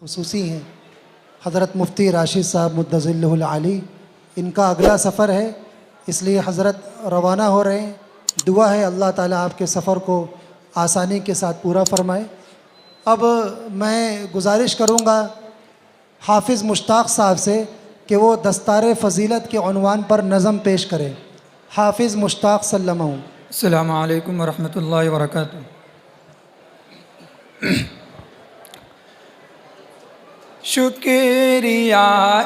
خصوصی ہیں حضرت مفتی راشد صاحب مدظلہ العالی، ان کا اگلا سفر ہے، اس لیے حضرت روانہ ہو رہے ہیں۔ دعا ہے اللہ تعالیٰ آپ کے سفر کو آسانی کے ساتھ پورا فرمائے۔ اب میں گزارش کروں گا حافظ مشتاق صاحب سے کہ وہ دستار فضیلت کے عنوان پر نظم پیش کریں۔ حافظ مشتاق سلمہ۔ السلام علیکم ورحمۃ اللہ وبرکاتہ۔ شکریہ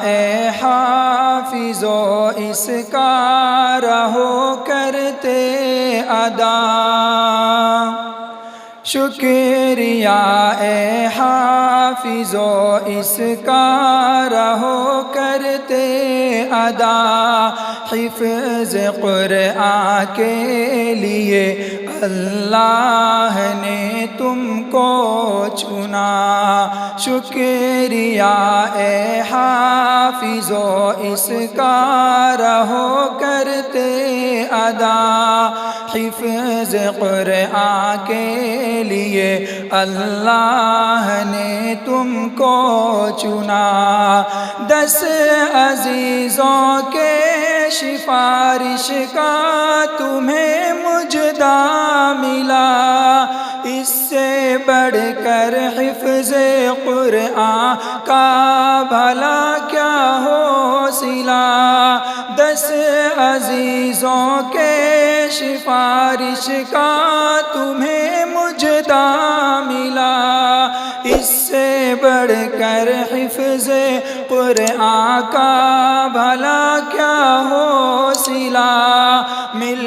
اے حافظو اس کا رہو کرتے ادا، شکریہ اے حافظو اس کا رہو کرتے ادا، حفظ قرآن کے لیے اللہ نے تم کو چنا، شکریہ اے حافظو اس کا رہو کرتے ادا، حفظ قرآن کے لیے اللہ نے تم کو چنا، 10 عزیزوں کے سفارش کا تمہیں مجدہ ملا، اس سے بڑھ کر حفظ قرآن کا بھلا کیا ہو صلہ، 10 عزیزوں کے سفارش کا تمہیں مجدہ ملا، اس سے بڑھ کر حفظ قرآن کا بھلا کیا ہو صلہ، مل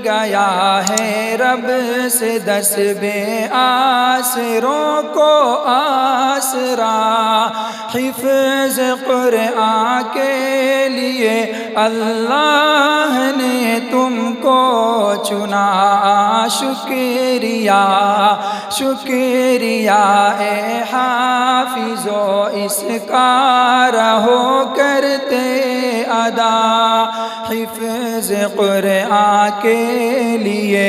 گیا ہے رب سے 10 بے آسروں کو آسرا، حفظ قرآن کے لیے اللہ نے تم کو چنا، شکریہ شکریہ اے حافظو اس کا رہو کرتے ادا، حفظ قرآن کے لیے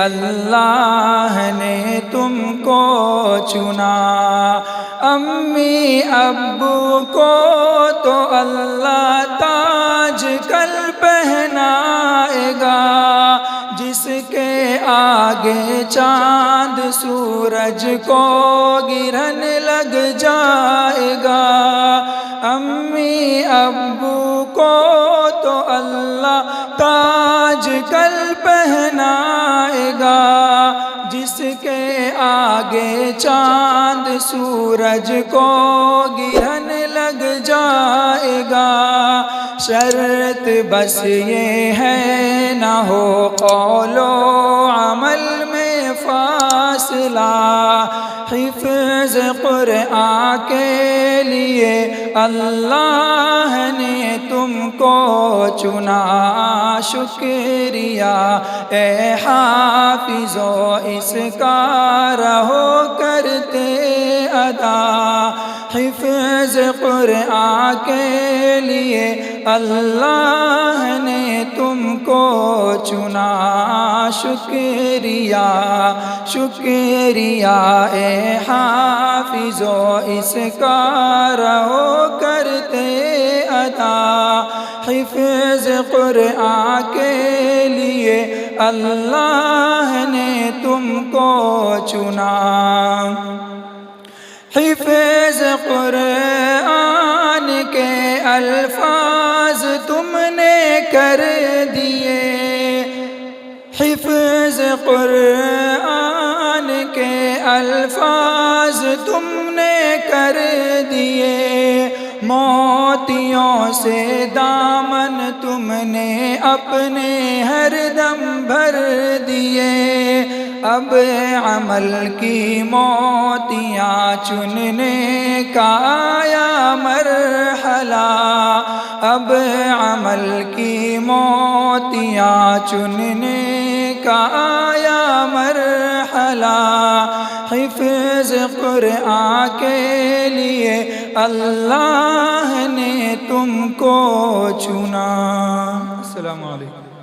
اللہ نے تم کو چنا، امی ابو کو تو اللہ تاج کل پہنائے گا، جس کے آگے چاند سورج کو گرہن لگ جائے گا، امی ابو کو تو اللہ تاج کل پہنائے گا، جس کے آگے چاند سورج کو گرہن لگ جائے گا، شرط بس یہ ہے نہ ہو قول و عمل میں فاصلہ، حفظ قرآن کے لیے اللہ نے تم کو چنا، شکریہ اے حافظو اس کا رہو کرتے ادا، حفظ قرآن کے لیے اللہ نے تم کو چنا، شکریہ شکریہ اے حافظو اس کا رہو کرتے ادا، حفظ قرآن کے لیے اللہ نے تم کو چنا، حفظ قرآن کے الفاظ تم نے کر دیے، حفظ قرآن کے الفاظ تم نے کر دیے، موتیوں سے دامن تم نے اپنے ہر دم بھر دیے، اب عمل کی موتیاں چننے کا آیا مرحلہ، اب عمل کی موتیاں چننے کا آیا مرحلہ، حفظ قرآن کے لیے اللہ نے تم کو چنا۔ السلام علیکم۔